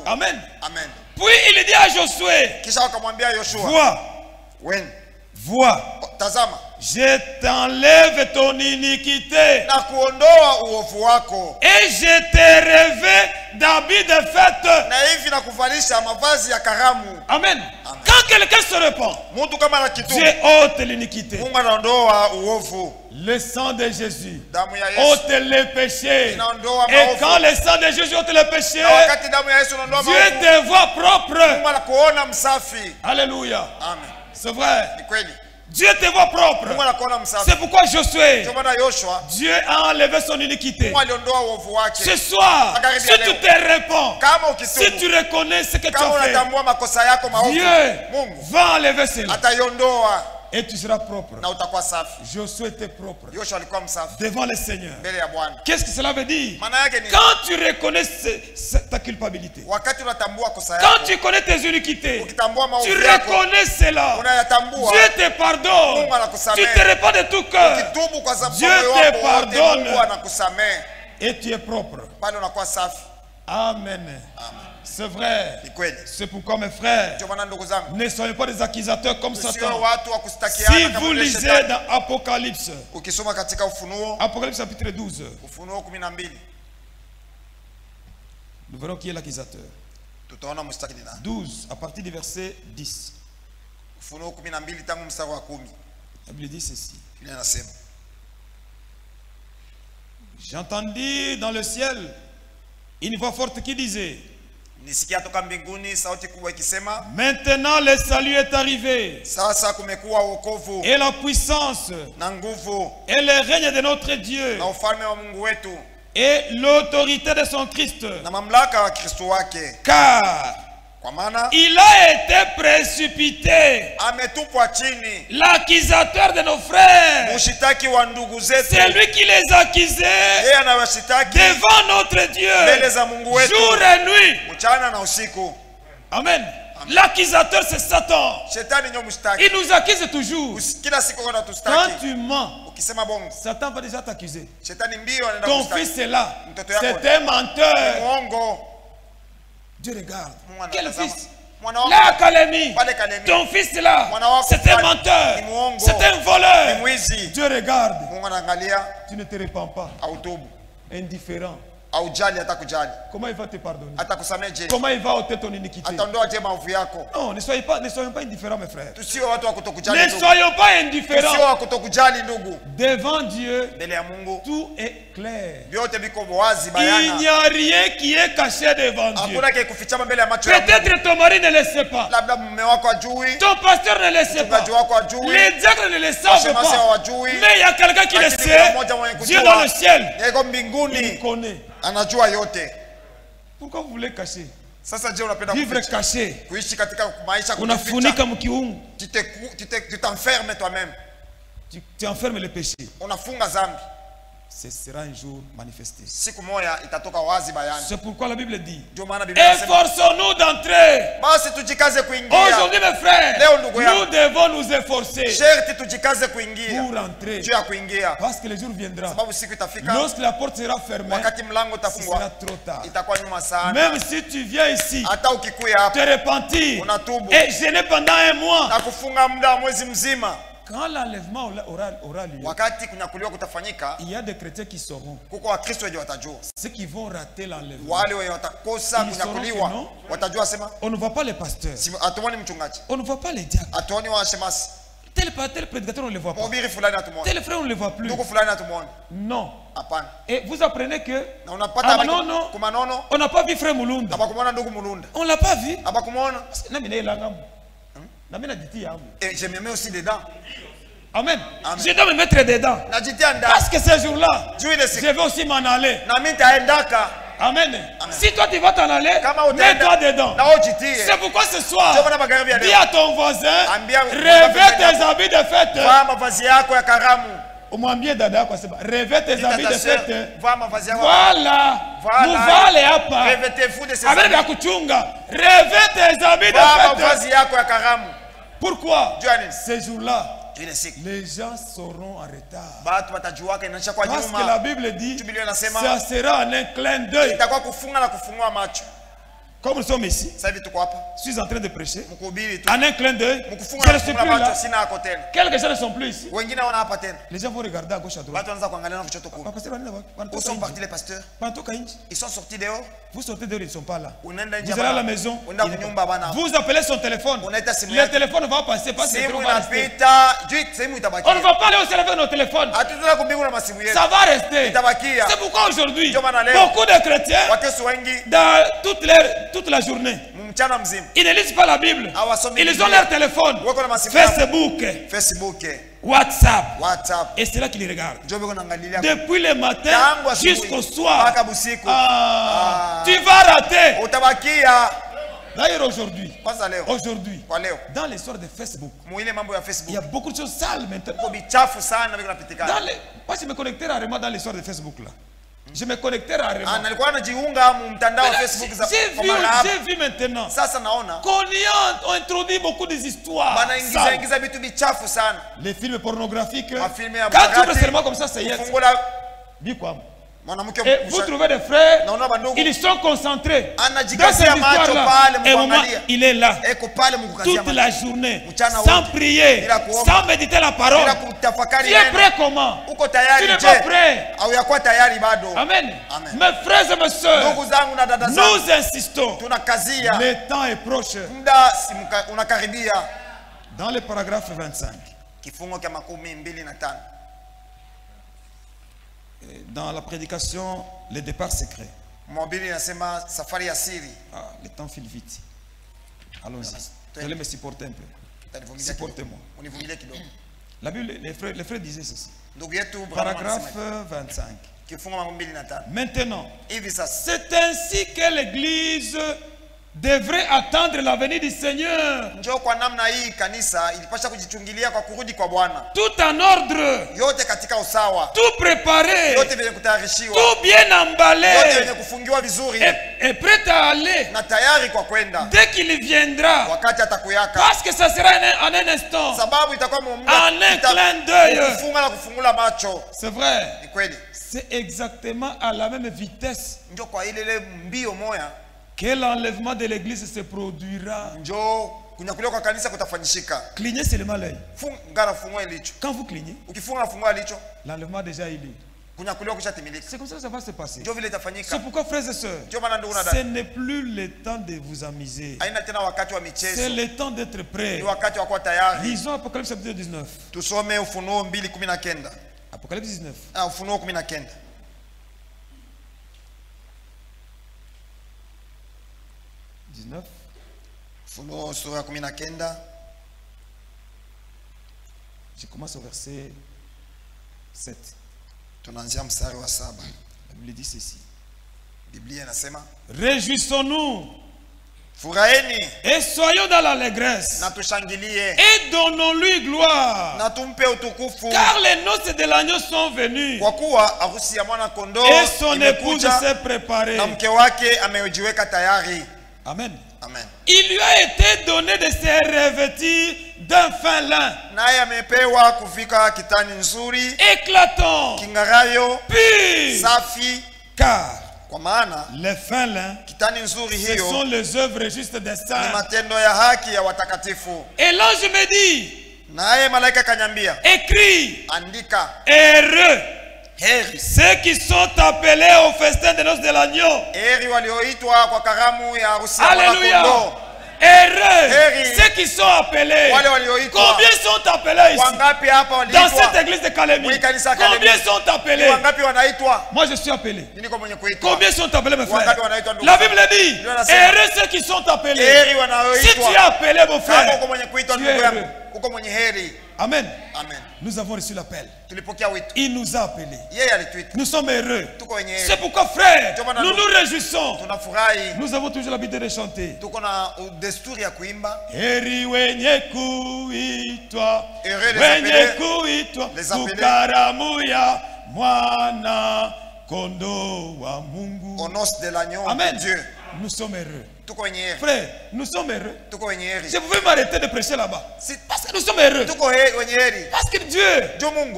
Amen. Puis il dit à Josué, vois, je t'enlève ton iniquité et je te revêt d'habits de fête. Amen. Quand quelqu'un se répand, Dieu ôte l'iniquité. Le sang de Jésus ôte les péchés. Et quand le sang de Jésus ôte les péchés, Dieu te voit propre. Alléluia. C'est vrai. Dieu te voit propre. C'est pourquoi Josué, Dieu a enlevé son iniquité. Ce soir, si tu te réponds, si tu reconnais ce que tu as fait, Dieu va enlever cela. Et tu seras propre. Josué était propre devant le Seigneur. Qu'est-ce que cela veut dire? Quand tu reconnais ta culpabilité, quand tu connais tes iniquités, tu reconnais cela, Dieu te pardonne. Tu te répands de tout cœur, Dieu te pardonne et tu es propre. Amen. C'est vrai. C'est pourquoi mes frères, ne soyez pas des accusateurs comme Satan. Si vous lisez dans Apocalypse, Apocalypse chapitre 12, nous verrons qui est l'accusateur. 12, à partir du verset 10. La Bible dit ceci. J'entendis dans le ciel une voix forte qui disait, maintenant le salut est arrivé et la puissance et le règne de notre Dieu et l'autorité de son Christ, car il a été précipité, l'accusateur de nos frères. C'est lui qui les accusait devant notre Dieu jour et nuit. Amen. L'accusateur, c'est Satan. Il nous accuse toujours. Quand tu mens, Satan va déjà t'accuser. Ton fils est là, c'est un menteur. Dieu regarde. Quel fils? La Calémie. Ton fils là, c'est un menteur, c'est un voleur. Dieu regarde. Tu ne te répands pas. Indifférent. Comment il va te pardonner? Comment il va ôter ton iniquité? Non, ne soyons pas indifférents, mes frères. Ne soyons pas indifférents. Devant Dieu, tout est clair. Il n'y a rien qui est caché devant Dieu. Peut-être ton mari ne le sait pas. Ton pasteur ne le sait pas. Les diacres ne le savent pas. Mais il y a quelqu'un qui le sait. Dieu dans le ciel. Il connaît. Pourquoi vous voulez cacher? Vivre caché. Unafunika mkiungu. Tu t'enfermes toi-même. Tu enfermes le péché. ce sera un jour manifesté. Siku moja itatoka wazi bayani. C'est pourquoi la Bible dit, ndio maana Biblia inasema, efforçons-nous d'entrer. Basi tujikaze kuingia. Aujourd'hui mes frères, leo ndugu yangu, nous devons nous efforcer sherti tujikaze kuingia pour entrer. juu ya kuingia. Parce que le jour viendra, sababu siku itafika, lorsque la porte sera fermée, wakati mlango ce sera utafungwa, trop tard. itakuwa nyuma sana. Même si tu viens ici, hata ukikuya hapa, te repentir unatubu et jeûner pendant un mois, na kufunga muda wa mwezi mzima, quand l'enlèvement aura lieu, wakati kunyakuliwa kutafanyika, il y a des chrétiens qui sauront. kuko wakristo wenye watajua. Ceux qui vont rater l'enlèvement, Wale wenye watakosa kunyakuliwa watajua sema, on ne voit pas les pasteurs, hatuoni mchungaji, on ne voit pas les diacres, hatuoni washemasi, tel prédicateur on ne le voit pas, mhubiri fulani hatumuoni, tel frère on ne le voit plus. ndugu fulani hatumuoni. Non. Hapana. Et vous apprenez que na unapata non, kumanono, on n'a pas vu frère Mulunda. abakumona ndugu Mulunda, On l'a pas vu. abakumona. Na mimi na ngamu. Na mimi najitia yangu. Et je me mets aussi dedans. Amen. Amen. Je dois me mettre dedans. Najitia ndani. Parce que ce jour-là, je vais aussi m'en aller. Na mimi nitaendaka. Amen. Si toi tu vas t'en aller, mets-toi dedans. C'est pourquoi ce soir, dis à ton voisin, revêt tes habits de fête. Vaa mavazi yako ya karamu. Umwambie dada yako asema, revêt tes habits de fête. Vaa mavazi yako. Voilà. Muvale hapa. Revêtez-vous de ces habits. Avec kuchunga. Revêt tes habits de fête. Vaa mavazi yako ya karamu. Pourquoi? Ce jour-là, les gens seront en retard. Parce que la Bible dit, ça sera en un clin d'œil. Comme nous sommes ici, je suis en train de prêcher. En un clin d'œil, je ne suis plus là. Quelques gens ne sont plus ici. Les gens vont regarder à gauche à droite. Où sont partis les pasteurs? Ils sont sortis dehors. Vous sortez dehors, ils ne sont pas là. Vous allez à la maison. Vous appelez son téléphone. Le téléphone va passer. On ne va pas aller au téléphone au téléphone. Ça va rester. C'est pourquoi aujourd'hui, beaucoup de chrétiens, dans toute la journée, ils ne lisent pas la Bible. Ils ont leur téléphone, Facebook, WhatsApp. Et c'est là qu'ils regardent. Depuis le matin jusqu'au soir. Tu vas rater. D'ailleurs aujourd'hui, dans l'histoire de Facebook, il y a beaucoup de choses sales maintenant. Moi je me connectais rarement dans l'histoire de Facebook là. Je me connectais rarement. J'ai vu maintenant qu'on y a introduit beaucoup d'histoires. Les films pornographiques, quand tu veux seulement comme ça, c'est hier. Et vous trouvez des frères, ils sont concentrés dans cette histoire-là. Et au moment, il est là toute la journée, sans prier, sans méditer la parole. Tu es prêt comment? Tu n'es pas prêt. Amen. Mes frères et mes soeurs, nous insistons. Le temps est proche. Dans le paragraphe 25. Dans la prédication, le départ secret. Le temps file vite. Allons-y. Vous allez me supporter un peu. Supportez-moi. La Bible, les frères disaient ceci. Paragraphe 25. Maintenant, c'est ainsi que l'Église devrait attendre la venue du Seigneur. Tout en ordre. Tout préparé. Tout bien emballé. Et prêt à aller. Dès qu'il viendra. Parce que ça sera en un instant. En un clin d'œil. C'est vrai. C'est exactement à la même vitesse que l'enlèvement de l'église se produira. Clignez seulement l'œil. Quand vous clignez, l'enlèvement déjà est libre. C'est comme ça que ça va se passer. C'est pourquoi, frères et sœurs, ce n'est plus le temps de vous amuser. C'est le temps d'être prêt. Lisons Apocalypse chapitre 19. Apocalypse 19. 19. Je commence au verset 7. La Bible dit ceci. Réjouissons-nous Furaheni. Et soyons dans l'allégresse. Na tushangilie. Et donnons-lui gloire. Na tumpe utukufu. Car les noces de l'agneau sont venues. Kwa kuwa harusi ya mwana kondoo et son épouse s'est préparée. Na mke wake amejiweka tayari. Amen. Amen. Il lui a été donné de se revêtir d'un fin lin. Naye amepewa kuvika kitani nzuri. Éclatant. Kingarayo. Pur. Safi. Car kwa maana le fin lin, kitani nzuri hiyo, ce sont les œuvres justes des saints. Ni matendo ya haki ya watakatifu. Et l'ange me dit, naye malaika kanyambia, écris, andika, heureux heri ceux qui sont appelés au festin de noces de l'agneau. Heri walioitwa kwa karamu ya harusi ya mwana-kondoo. Heureux ceux qui sont appelés. Combien sont appelés ici? Dans cette église de Calémie. Combien sont appelés? Moi je suis appelé. Combien sont appelés mes frères? La Bible dit, heureux ceux qui sont appelés. Si tu es appelé mon frère, tu es heureux. Amen. Amen. Nous avons reçu l'appel. Il nous a appelés. Nous sommes heureux. C'est pourquoi, frère, nous nous réjouissons. Nous avons toujours l'habitude de chanter. Heri wenye kuitwa, wenye kuitwa, kukaramu ya mwana kondoo wa Mungu. Aux noces de l'agneau. Amen. Nous sommes heureux. Frère, nous sommes heureux. Je pouvais m'arrêter de prêcher là-bas. Parce que nous sommes heureux. Parce que Dieu,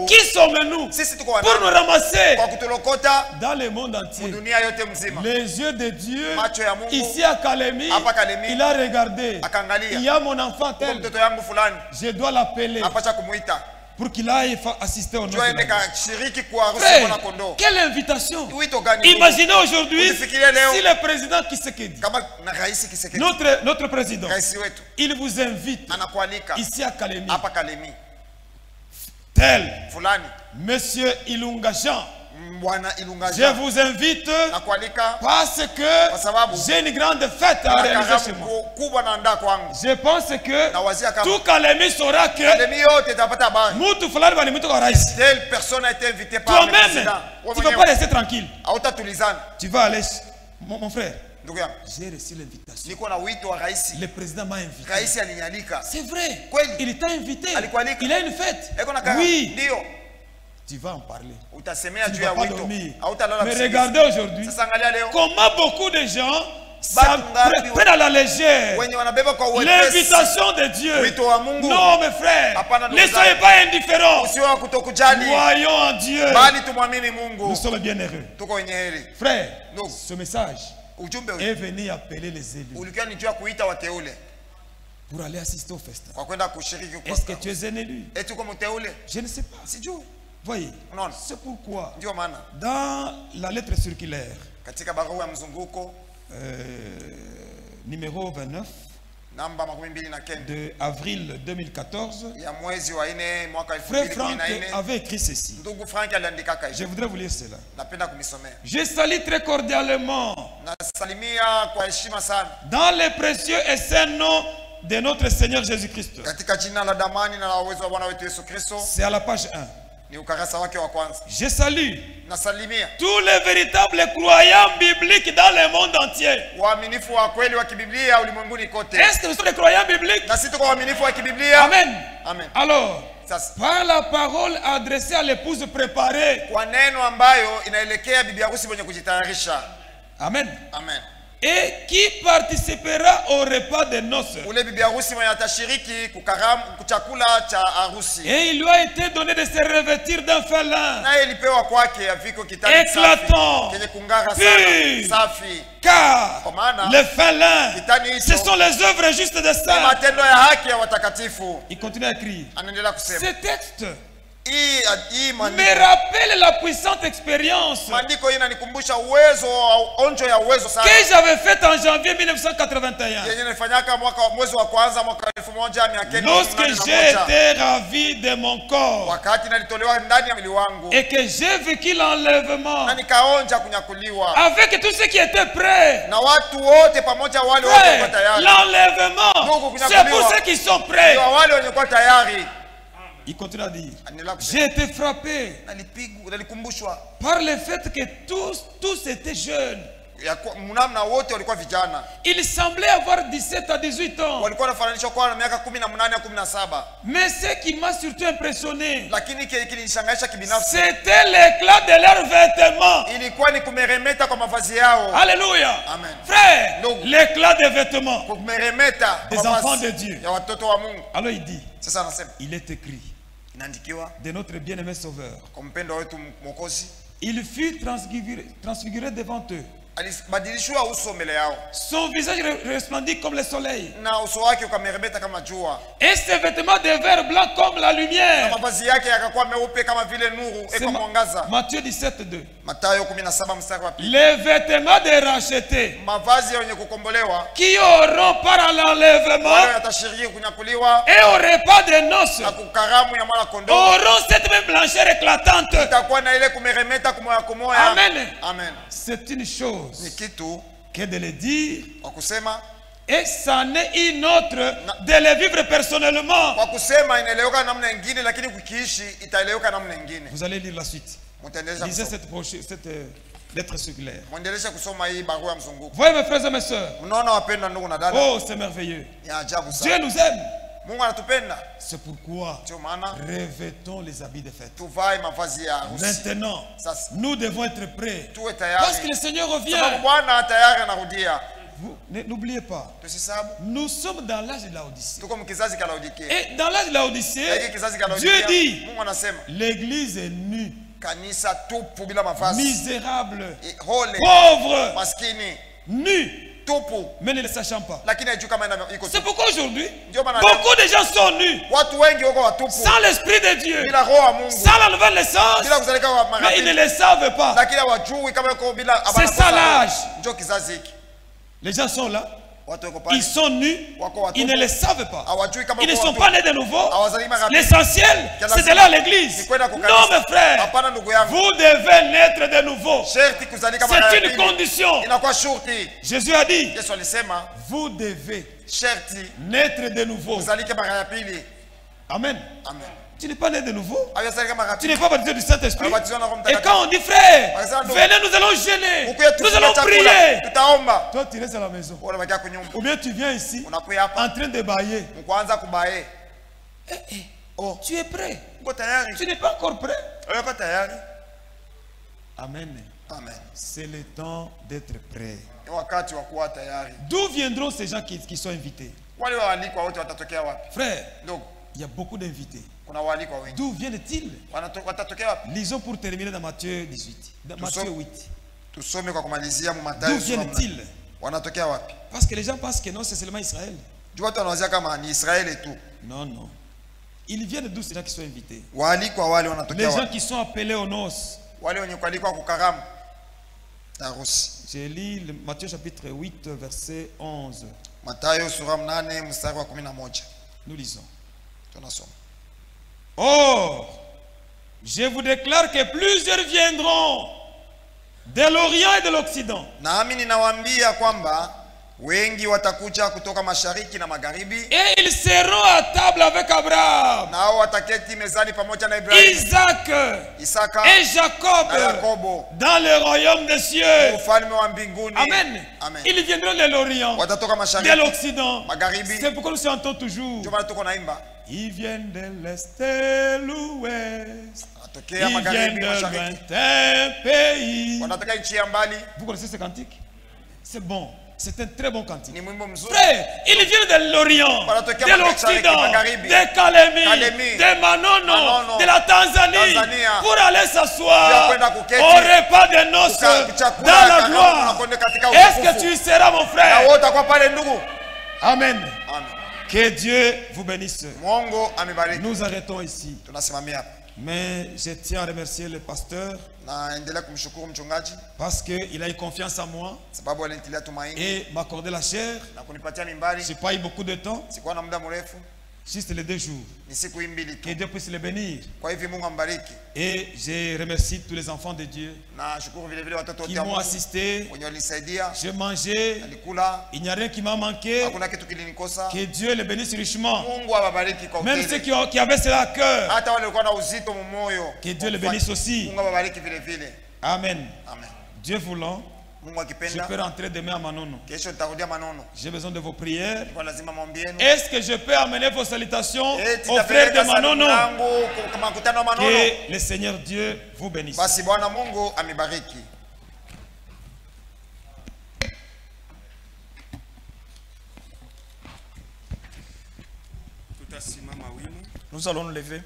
qui sommes-nous pour nous ramasser dans le monde entier? Les yeux de Dieu, ici à Calémie, il a regardé. Il y a mon enfant tel. Je dois l'appeler pour qu'il aille assister au nom de Dieu. Quelle invitation! Imaginez aujourd'hui si le président Tshisekedi, notre président, il vous invite ici à Calémie. Tel Monsieur Ilunga Jean, je vous invite parce que j'ai une grande fête à réaliser chez moi. Je pense que tout Calémie saura que telle personne a été invitée par le président. Toi-même, tu ne vas pas rester tranquille. Tu vas aller, mon frère. J'ai reçu l'invitation. Le président m'a invité. C'est vrai. Il t'a invité. Il a une fête. Oui. Tu vas en parler. Tu ne vas pas dormir. Mais regardez aujourd'hui comment beaucoup de gens prennent à la légère l'invitation de Dieu. Non mes frères, ne soyez pas indifférents. Croyons en Dieu. Nous sommes bien heureux. Frère, ce message est venu appeler les élus pour aller assister au festin. Est-ce que tu es un élu? Je ne sais pas. Voyez, c'est pourquoi dans la lettre circulaire numéro 29 de avril 2014, Frère Franck avait écrit ceci. Je voudrais vous lire cela. Je salue très cordialement dans le précieux et saint nom de notre Seigneur Jésus-Christ. C'est à la page 1. Je salue tous les véritables croyants bibliques dans le monde entier. Est-ce que nous sommes des croyants bibliques? Amen. Amen. Alors, par la parole adressée à l'épouse préparée. Amen. Amen. Et qui participera au repas de noces. Et il lui a été donné de se revêtir d'un fin lin éclatant, pur, car le fin lin, ce sont les œuvres justes de saints. Il continue à écrire. Ce texte me rappelle la puissante expérience que j'avais faite en janvier 1981 lorsque j'ai été ravi de mon corps et que j'ai vécu l'enlèvement avec tous ceux qui étaient prêts. L'enlèvement, c'est pour ceux qui sont prêts. Il continue à dire, j'ai été frappé par le fait que tous étaient jeunes. Il semblait avoir 17 à 18 ans. Mais ce qui m'a surtout impressionné, c'était l'éclat de leurs vêtements. Alléluia. Amen. Frère, l'éclat des vêtements des enfants de Dieu. Alors il dit, il est écrit de notre bien-aimé Sauveur. Il fut transfiguré devant eux. Son visage resplendit comme le soleil. Et ses vêtements devinrent blancs comme la lumière. Matthieu 17, 2. Les vêtements des rachetés qui auront par l'enlèvement et au repas des noces auront cette même blancheur éclatante. Amen. Amen. C'est une chose que de le dire, et ça n'est une autre de le vivre personnellement. Vous allez lire la suite. Lisez cette lettre circulaire. Voyez mes frères et mes soeurs. Oh, c'est merveilleux. Dieu nous aime. C'est pourquoi revêtons les habits de fête. Maintenant, nous devons être prêts. Parce que le Seigneur revient. N'oubliez pas, nous sommes dans l'âge de Laodicée. Et dans l'âge de Laodicée, Dieu dit, l'église est nue, misérable, pauvre, nue. Mais ne le sachant pas. C'est pourquoi aujourd'hui, beaucoup de gens sont nus, sans l'Esprit de Dieu, sans la nouvelle naissance, mais ils ne le savent pas. C'est ça l'âge. Les gens sont là, ils sont nus, ils ne le savent pas. Ils ne sont pas nés de nouveau. L'essentiel, c'est de là l'église. Non, mes frères, vous devez naître de nouveau. C'est une condition. Jésus a dit, vous devez naître de nouveau. Amen. Tu n'es pas né de nouveau. Tu n'es pas baptisé du Saint-Esprit. Et quand on dit frère, venez, nous allons jeûner, nous allons prier. Toi, tu restes à la maison. Ou bien tu viens ici en train de bailler. Tu es prêt. Tu n'es pas encore prêt. Amen. C'est le temps d'être prêt. D'où viendront ces gens qui sont invités? Frère, il y a beaucoup d'invités. D'où viennent-ils? Lisons pour terminer dans Matthieu 18. Dans Matthieu 8. D'où viennent-ils? Parce que les gens pensent que non, c'est seulement Israël. Non, non. Ils viennent d'où ces gens qui sont invités? Les gens qui sont appelés aux noces. J'ai lu Matthieu chapitre 8, verset 11. Nous lisons. Or, je vous déclare que plusieurs viendront de l'Orient et de l'Occident. Et ils seront à table avec Abraham, Isaac et Jacob dans le royaume des cieux. Amen. Ils viendront de l'Orient, de l'Occident. C'est pourquoi nous chantons toujours. Ils viennent de l'Est et l'Ouest. Ils viennent de lointains pays. Vous connaissez ce cantique? C'est bon. C'est un très bon cantique. Frère, ils viennent de l'Orient, de l'Occident, de Kalemi, de Manono, de la Tanzanie, pour aller s'asseoir au repas de noces dans la gloire. Est-ce que tu y seras, mon frère? Amen. Que Dieu vous bénisse. Nous arrêtons ici. Mais je tiens à remercier le pasteur parce qu'il a eu confiance en moi et m'a accordé la chair. Je n'ai pas eu beaucoup de temps, juste les 2 jours. Que Dieu puisse les bénir. Et je remercie tous les enfants de Dieu qui m'ont assisté. J'ai mangé, il n'y a rien qui m'a manqué. Que Dieu les bénisse richement. Même ceux qui avaient cela à cœur, que Dieu les bénisse aussi. Amen. Dieu voulant, Je peux rentrer demain à Manono. J'ai besoin de vos prières. Est-ce que je peux amener vos salutations aux frères de Manono? Que le Seigneur Dieu vous bénisse. Nous allons nous lever.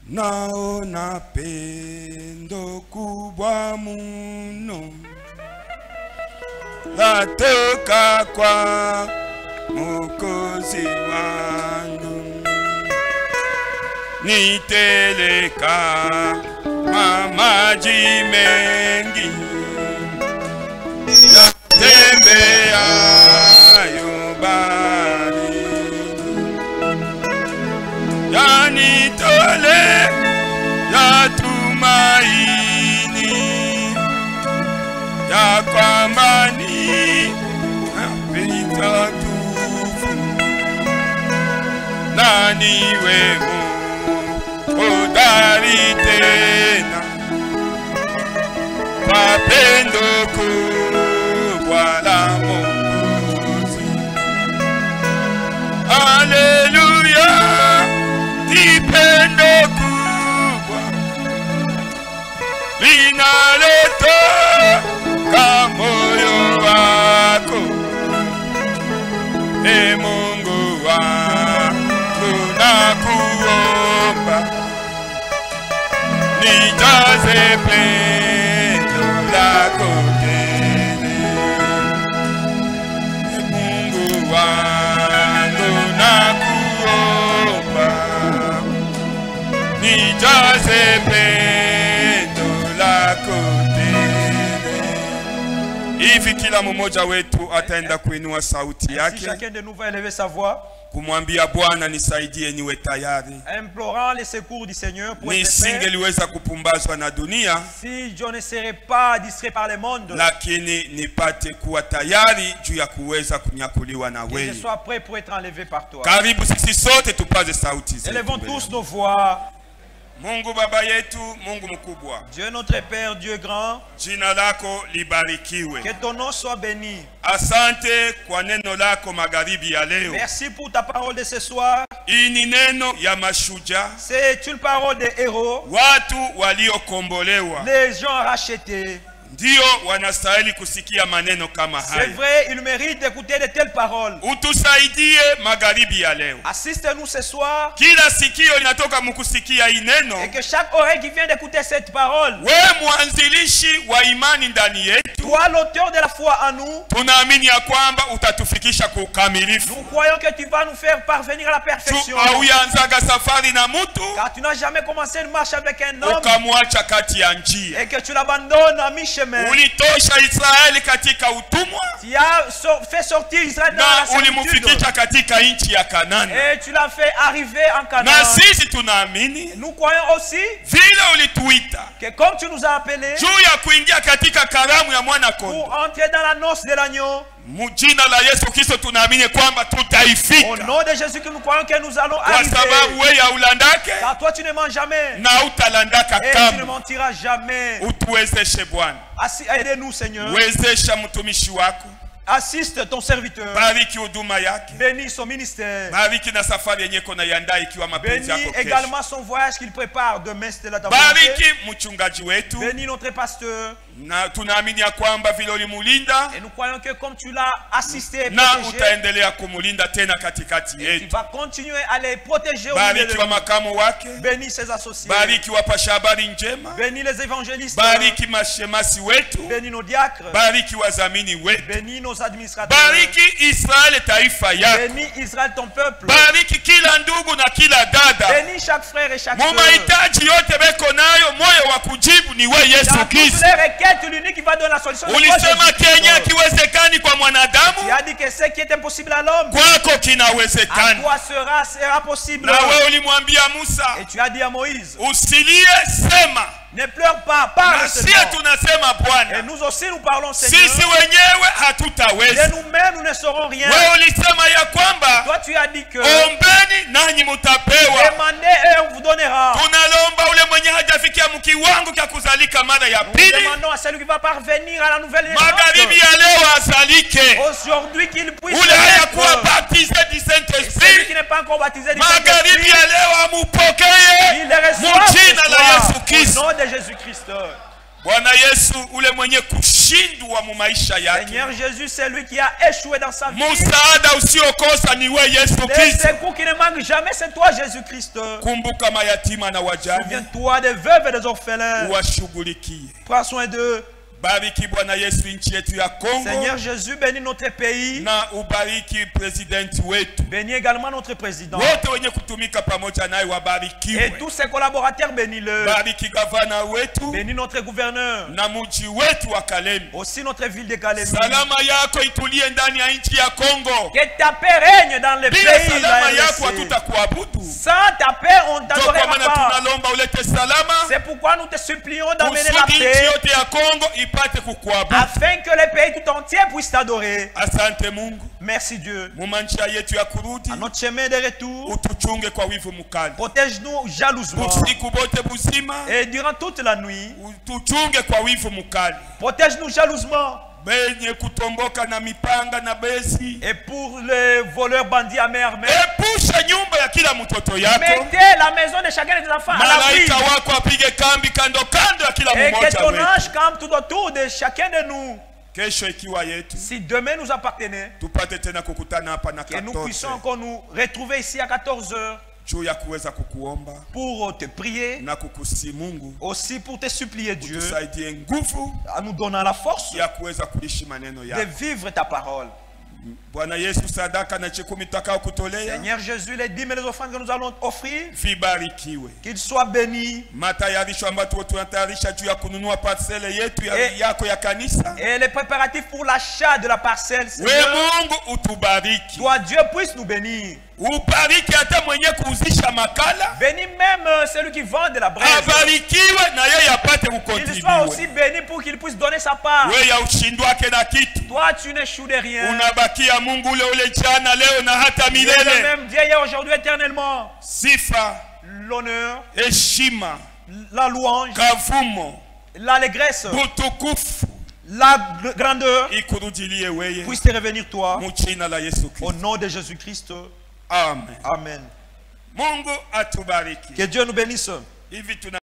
Naona pendo kubwa muno latoka kwa Mwokozi wangu, niteleka maji mengi yatembeayo baharini, yanitole ya tumaini ya kwamba napita tufu na niwe hodari tena kwa pendo kubwa la Mwokozi. Haleluya, pendo kubwa linalotoka moyo wako, e Mungu wangu, nakuomba nijaze pendo lako tele, e Mungu wangu, nakuomba nijaze pendo lako tele. Hivi kila mmoja wetu ataenda kuinua sauti yake, chacun de nous va élever sa voix, kumwambia Bwana nisaidie niwe tayari, implorant les secours du Seigneur pour être prêt. Nisingeliweza kupumbazwa na dunia, si je ne serais pas distrait par le monde, lakini nipate kuwa tayari juu ya kuweza kunyakuliwa na wewe. Que je sois prêt pour être enlevé par toi. Karibu sisi sote tupaze sauti zetu. Élevons tous nos voix. Mungu Baba yetu, Mungu mkubwa, Dieu notre Père, Dieu grand, jina lako libarikiwe. Que ton nom soit béni. Asante kwa neno lako magharibi ya leo. Merci pour ta parole de ce soir. Hii ni neno ya mashujaa, c'est une parole de héros, watu waliokombolewa, les gens rachetés. Ndio wanastahili kusikia maneno kama haya. C'est vrai, il mérite d'écouter de telles paroles. Utusaidie magharibi ya leo. Assiste-nous ce soir. Kila sikio linatoka mkusikia hii neno. Et que chaque oreille qui vient d'écouter cette parole. Wewe mwanzilishi wa imani ndani yetu. Toi l'auteur de la foi en nous. Tunaamini ya kwamba utatufikisha kwa ukamilifu. Nous croyons que tu vas nous faire parvenir à la perfection. Hauyaanzaga safari na mtu. Car tu n'as jamais commencé une marche avec un homme. Ukamwacha kati ya njia. Et que tu l'abandonnes à mi-chemin. Ulitosha Israeli katika utumwa. Tu as fait sortir Israël dans la servitude. Ulimufikisha katika nchi ya Kanaani. Et tu l'as fait arriver en Canaan. Na sisi tunaamini. Nous croyons aussi. Vile ulituita. Que comme tu nous as appelés. Juu ya kuingia katika karamu ya mwana kondoo. Pour entrer dans la noce de l'agneau. Mjina la Yesu Kristo tunaamini kwamba tutaifika. Au nom de Jésus que nous croyons que nous allons arriver. Kwa sababu wewe haulandake. Car toi tu ne mens jamais. Na utalandaka kama. Et tu ne mentiras jamais. Utuwezeshe Bwana. Aidez-nous Seigneur. Wezesha mtumishi wako. Assiste ton serviteur. Bariki huduma yake. Bénis son ministère. Bariki na safari yenye kona yanda ikiwa mapenzi yako kesho. Bénis également son voyage qu'il prépare demain c'est la volonté. Bariki mchungaji wetu. Bénis notre pasteur. Na tunaamini ya kwamba vile ulimulinda. Et nous croyons que comme tu l'as assisté et protégé. Na utaendelea kumulinda tena katikati yetu. Tu vas continuer à les protéger au milieu de nous. Bariki wa makamo wake. Bénis ses associés. Bariki wapasha habari njema. Bénis les évangélistes. Bariki mashemasi wetu. Bénis nos diacres. Bariki wazamini wetu. Bénis nos administrateurs. Bariki Israeli taifa yako. Bénis Israël ton peuple. Bariki kila ndugu na kila dada. Bénis chaque frère et chaque sœur. Mahitaji yote beko nayo, moyo wa kujibu ni wewe Yesu Kristo. L'unique qui va donner la solution. Ulisema Kenya kiwezekani kwa mwanadamu. Tu as dit que ce qui est impossible à l'homme. Kwako kinawezekana. Toi sera possible. Na wewe ulimwambia Musa. Et tu as dit à Moïse. Usilie, sema. Ne pleure pas, parle seulement. Et nous aussi nous parlons, Seigneur. De nous-mêmes, nous ne saurons rien. Toi, tu as dit que demandez et on vous donnera. Nous demandons à celui qui va parvenir à la nouvelle naissance. Aujourd'hui, qu'il puisse celui qui n'est pas encore baptisé du Saint-Esprit, il les reçoit au nom de Jésus-Christ. Seigneur Jésus, c'est lui qui a échoué dans sa vie. Le secours qui ne manque jamais, c'est toi, Jésus-Christ. Souviens-toi des veuves et des orphelins. Prends soin d'eux. Seigneur Jésus, bénis notre pays. Bénis également notre président. Et tous ses collaborateurs, bénis-le. Bénis notre gouverneur. Aussi notre ville de Kalemi. Que ta paix règne dans le pays. Sans ta paix, on t'adorera pas. C'est pourquoi nous te supplions d'amener la paix, afin que le pays tout entier puisse t'adorer. Merci Dieu. À notre chemin de retour, protège-nous jalousement. Et durant toute la nuit, protège-nous jalousement. Et pour les voleurs bandits à mer, mettez la maison de chacun des enfants à l'abri. Et que ton ange campe tout autour de chacun de nous. Si demain nous appartenait, que nous puissions encore nous retrouver ici à 14h. Pour te prier, aussi pour te supplier Dieu, en nous donnant la force de vivre ta parole. Seigneur Jésus, les dîmes et les offrandes que nous allons offrir, qu'ils soient bénis. Et les préparatifs pour l'achat de la parcelle, Seigneur, toi Dieu puisse nous bénir. Bénis même celui qui vend de la braise. Il soit aussi béni pour qu'il puisse donner sa part. Toi tu n'échoues de rien. Il est le même Dieu hier, aujourd'hui, éternellement. L'honneur, la louange, l'allégresse, la grandeur puisse te revenir toi. Au nom de Jésus-Christ. Amen. Amen. Que Dieu nous bénisse.